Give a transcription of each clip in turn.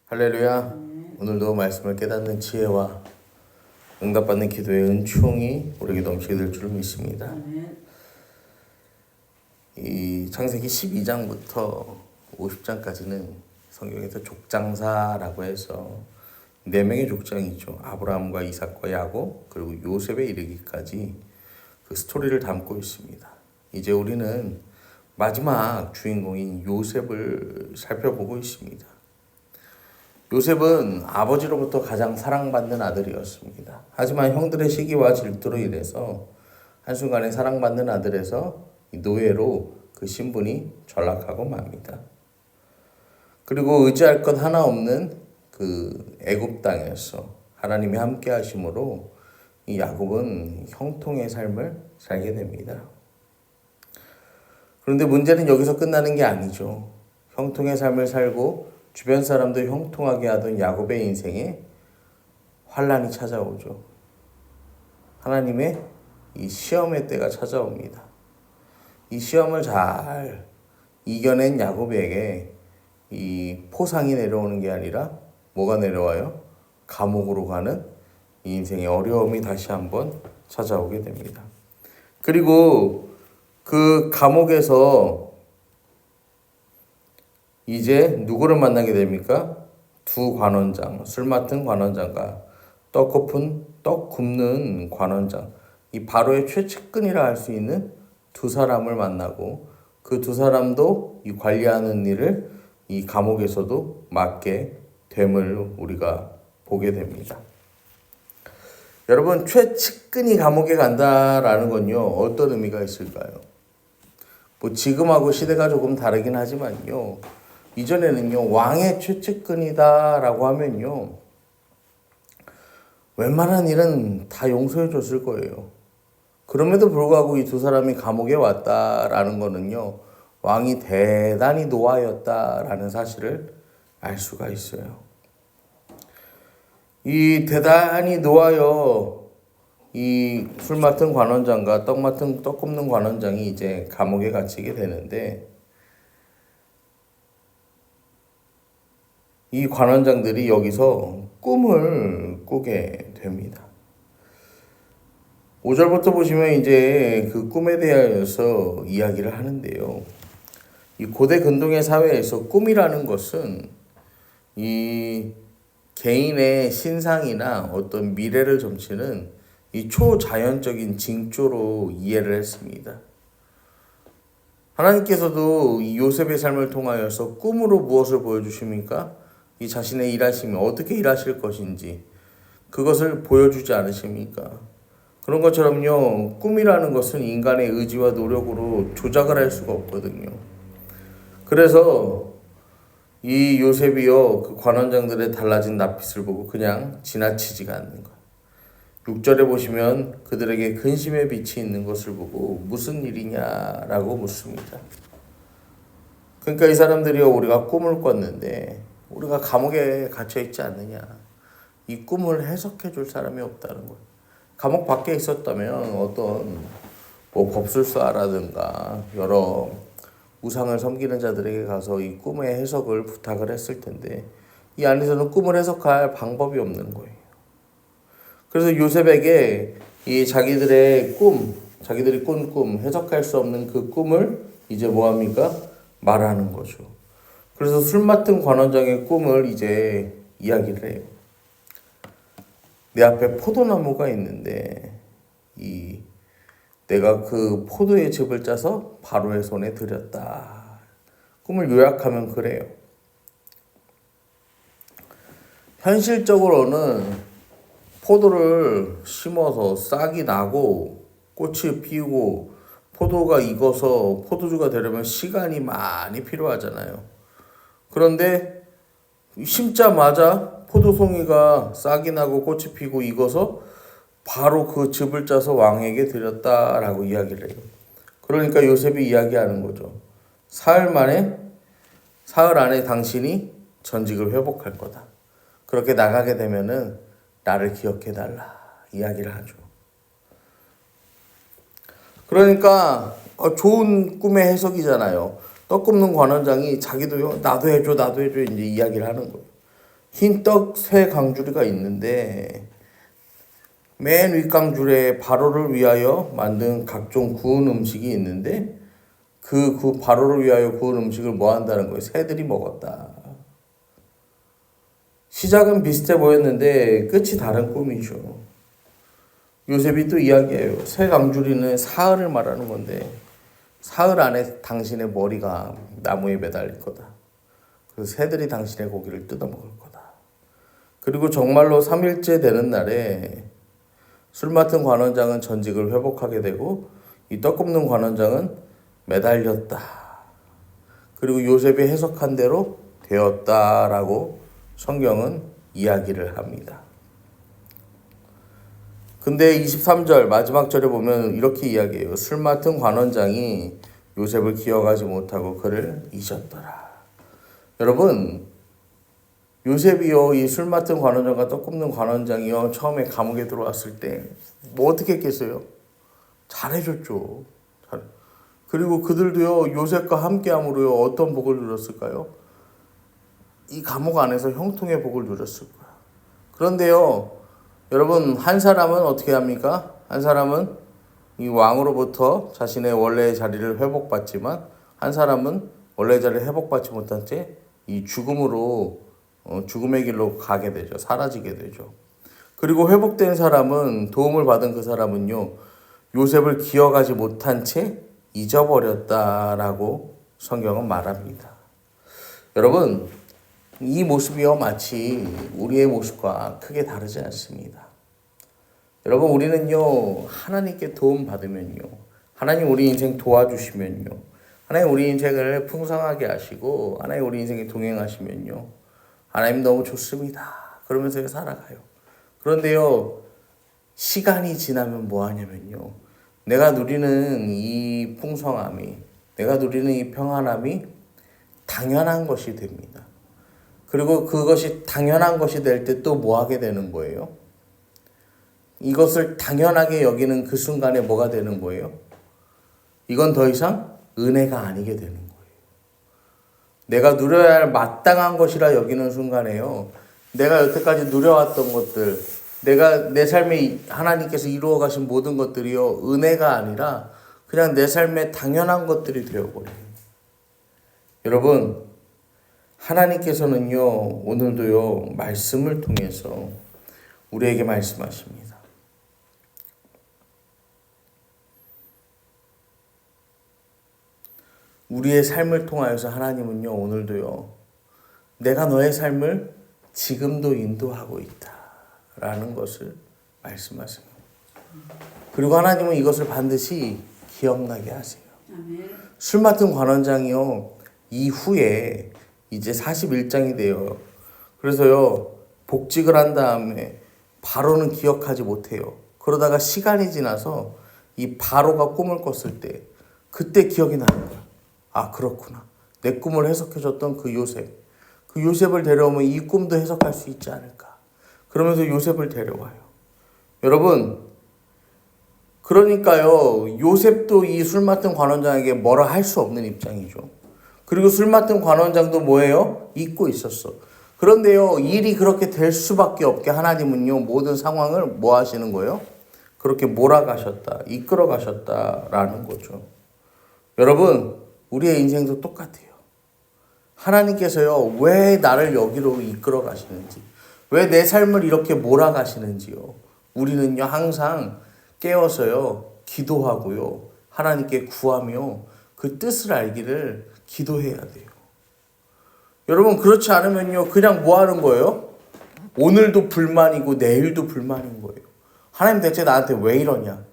할렐루야. 오늘도 말씀을 깨닫는 지혜와 응답받는 기도의 은총이 우리에게 넘치게 될 줄 믿습니다. 이 창세기 12장부터 50장까지는 성경에서 족장사라고 해서 4명의 족장이죠. 아브라함과 이삭과 야곱 그리고 요셉에 이르기까지 그 스토리를 담고 있습니다. 이제 우리는 마지막 주인공인 요셉을 살펴보고 있습니다. 요셉은 아버지로부터 가장 사랑받는 아들이었습니다. 하지만 형들의 시기와 질투로 인해서 한순간에 사랑받는 아들에서 노예로 그 신분이 전락하고 맙니다. 그리고 의지할 것 하나 없는 그 애굽 땅에서 하나님이 함께 하심으로 이 야곱은 형통의 삶을 살게 됩니다. 그런데 문제는 여기서 끝나는 게 아니죠. 형통의 삶을 살고 주변 사람도 형통하게 하던 야곱의 인생에 환란이 찾아오죠. 하나님의 이 시험의 때가 찾아옵니다. 이 시험을 잘 이겨낸 야곱에게 이 포상이 내려오는 게 아니라 뭐가 내려와요? 감옥으로 가는 이 인생의 어려움이 다시 한번 찾아오게 됩니다. 그리고 그 감옥에서 이제 누구를 만나게 됩니까? 두 관원장, 술 맡은 관원장과 떡 굽는 관원장, 이 바로의 최측근이라 할 수 있는 두 사람을 만나고 그 두 사람도 이 관리하는 일을 이 감옥에서도 맡게 됨을 우리가 보게 됩니다. 여러분, 최측근이 감옥에 간다라는 건요, 어떤 의미가 있을까요? 뭐 지금하고 시대가 조금 다르긴 하지만요, 이전에는요, 왕의 최측근이다라고 하면요, 웬만한 일은 다 용서해 줬을 거예요. 그럼에도 불구하고 이 두 사람이 감옥에 왔다라는 거는요, 왕이 대단히 노하였다라는 사실을 알 수가 있어요. 이 대단히 노하여 이 술 맡은 관원장과 떡 굽는 관원장이 이제 감옥에 갇히게 되는데, 이 관원장들이 여기서 꿈을 꾸게 됩니다. 5절부터 보시면 이제 그 꿈에 대하여서 이야기를 하는데요. 이 고대 근동의 사회에서 꿈이라는 것은 이 개인의 신상이나 어떤 미래를 점치는 이 초자연적인 징조로 이해를 했습니다. 하나님께서도 이 요셉의 삶을 통하여서 꿈으로 무엇을 보여주십니까? 이 자신의 일하심이 어떻게 일하실 것인지 그것을 보여주지 않으십니까? 그런 것처럼요, 꿈이라는 것은 인간의 의지와 노력으로 조작을 할 수가 없거든요. 그래서 이 요셉이요, 그 관원장들의 달라진 낯빛을 보고 그냥 지나치지가 않는 것. 6절에 보시면 그들에게 근심의 빛이 있는 것을 보고 무슨 일이냐라고 묻습니다. 그러니까 이 사람들이요, 우리가 꿈을 꿨는데 우리가 감옥에 갇혀 있지 않느냐, 이 꿈을 해석해 줄 사람이 없다는 거예요. 감옥 밖에 있었다면 어떤 뭐 법술사라든가 여러 우상을 섬기는 자들에게 가서 이 꿈의 해석을 부탁을 했을 텐데, 이 안에서는 꿈을 해석할 방법이 없는 거예요. 그래서 요셉에게 이 자기들의 꿈, 자기들이 꾼 꿈, 해석할 수 없는 그 꿈을 이제 뭐합니까? 말하는 거죠. 그래서 술 맡은 관원장의 꿈을 이제 이야기를 해요. 내 앞에 포도나무가 있는데 내가 그 포도의 즙을 짜서 바로의 손에 드렸다. 꿈을 요약하면 그래요. 현실적으로는 포도를 심어서 싹이 나고 꽃이 피우고 포도가 익어서 포도주가 되려면 시간이 많이 필요하잖아요. 그런데 심자마자 포도송이가 싹이 나고 꽃이 피고 익어서 바로 그 즙을 짜서 왕에게 드렸다라고 이야기를 해요. 그러니까 요셉이 이야기하는 거죠. 사흘 안에 당신이 전직을 회복할 거다. 그렇게 나가게 되면은 나를 기억해 달라 이야기를 하죠. 그러니까 좋은 꿈의 해석이잖아요. 떡 굽는 관원장이 자기도요, 나도 해줘 이제 이야기를 하는 거예요. 흰떡 세 강줄이가 있는데 맨 윗강줄에 바로를 위하여 만든 각종 구운 음식이 있는데 그 바로를 위하여 구운 음식을 뭐 한다는 거예요? 새들이 먹었다. 시작은 비슷해 보였는데 끝이 다른 꿈이죠. 요셉이 또 이야기해요. 새 강줄이는 사흘을 말하는 건데 사흘 안에 당신의 머리가 나무에 매달릴 거다. 그래서 새들이 당신의 고기를 뜯어먹을 거다. 그리고 정말로 3일째 되는 날에 술 맡은 관원장은 전직을 회복하게 되고 이 떡 굽는 관원장은 매달렸다. 그리고 요셉이 해석한 대로 되었다라고 성경은 이야기를 합니다. 근데 23절 마지막 절에 보면 이렇게 이야기해요. 술 맡은 관원장이 요셉을 기억하지 못하고 그를 잊었더라. 여러분, 요셉이요, 이 술 맡은 관원장과 떡 굽는 관원장이요, 처음에 감옥에 들어왔을 때 뭐 어떻게 했겠어요? 잘해줬죠. 그리고 그들도요, 요셉과 함께함으로요, 어떤 복을 누렸을까요? 이 감옥 안에서 형통의 복을 누렸을 거야. 그런데요, 여러분, 한 사람은 어떻게 합니까? 한 사람은 이 왕으로부터 자신의 원래의 자리를 회복받지만 한 사람은 원래의 자리를 회복받지 못한 채 이 죽음의 길로 가게 되죠. 사라지게 되죠. 그리고 회복된 사람은, 도움을 받은 그 사람은요, 요셉을 기억하지 못한 채 잊어버렸다라고 성경은 말합니다. 여러분, 이 모습이요, 마치 우리의 모습과 크게 다르지 않습니다. 여러분, 우리는요, 하나님께 도움 받으면요, 하나님 우리 인생 도와주시면요, 하나님 우리 인생을 풍성하게 하시고 하나님 우리 인생에 동행하시면요, 하나님 너무 좋습니다. 그러면서 살아가요. 그런데요, 시간이 지나면 뭐 하냐면요, 내가 누리는 이 풍성함이, 내가 누리는 이 평안함이 당연한 것이 됩니다. 그리고 그것이 당연한 것이 될 때 또 뭐 하게 되는 거예요? 이것을 당연하게 여기는 그 순간에 뭐가 되는 거예요? 이건 더 이상 은혜가 아니게 되는 거예요. 내가 누려야 할 마땅한 것이라 여기는 순간에요, 내가 여태까지 누려왔던 것들, 내가 내 삶에 하나님께서 이루어 가신 모든 것들이요, 은혜가 아니라 그냥 내 삶에 당연한 것들이 되어버려요. 여러분, 하나님께서는요, 오늘도요, 말씀을 통해서 우리에게 말씀하십니다. 우리의 삶을 통하여서 하나님은요, 오늘도요, 내가 너의 삶을 지금도 인도하고 있다라는 것을 말씀하세요. 그리고 하나님은 이것을 반드시 기억나게 하세요. 술 맡은 관원장이요, 이후에 이제 41장이 돼요. 그래서요, 복직을 한 다음에 바로는 기억하지 못해요. 그러다가 시간이 지나서 이 바로가 꿈을 꿨을 때 그때 기억이 나는 거야. 아, 그렇구나. 내 꿈을 해석해줬던 그 요셉을 데려오면 이 꿈도 해석할 수 있지 않을까. 그러면서 요셉을 데려와요. 여러분, 그러니까요, 요셉도 이 술 맡은 관원장에게 뭐라 할 수 없는 입장이죠. 그리고 술 맡은 관원장도 뭐예요? 잊고 있었어. 그런데요, 일이 그렇게 될 수밖에 없게 하나님은요, 모든 상황을 뭐 하시는 거예요? 그렇게 몰아가셨다, 이끌어 가셨다라는 거죠. 여러분, 우리의 인생도 똑같아요. 하나님께서요, 왜 나를 여기로 이끌어 가시는지, 왜 내 삶을 이렇게 몰아가시는지요, 우리는요, 항상 깨어서요, 기도하고요, 하나님께 구하며 그 뜻을 알기를 기도해야 돼요. 여러분, 그렇지 않으면요, 그냥 뭐 하는 거예요? 오늘도 불만이고 내일도 불만인 거예요. 하나님 대체 나한테 왜 이러냐?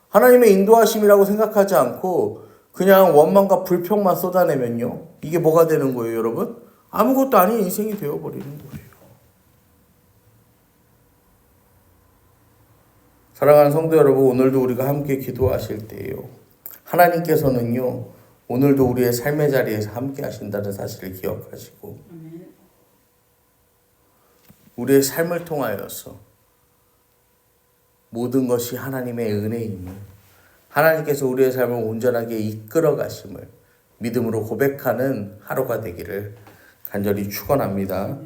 하나님의 인도하심이라고 생각하지 않고 그냥 원망과 불평만 쏟아내면요, 이게 뭐가 되는 거예요, 여러분? 아무것도 아닌 인생이 되어버리는 거예요. 사랑하는 성도 여러분, 오늘도 우리가 함께 기도하실 때요, 하나님께서는요, 오늘도 우리의 삶의 자리에서 함께 하신다는 사실을 기억하시고 우리의 삶을 통하여서 모든 것이 하나님의 은혜임을, 하나님께서 우리의 삶을 온전하게 이끌어 가심을 믿음으로 고백하는 하루가 되기를 간절히 축원합니다.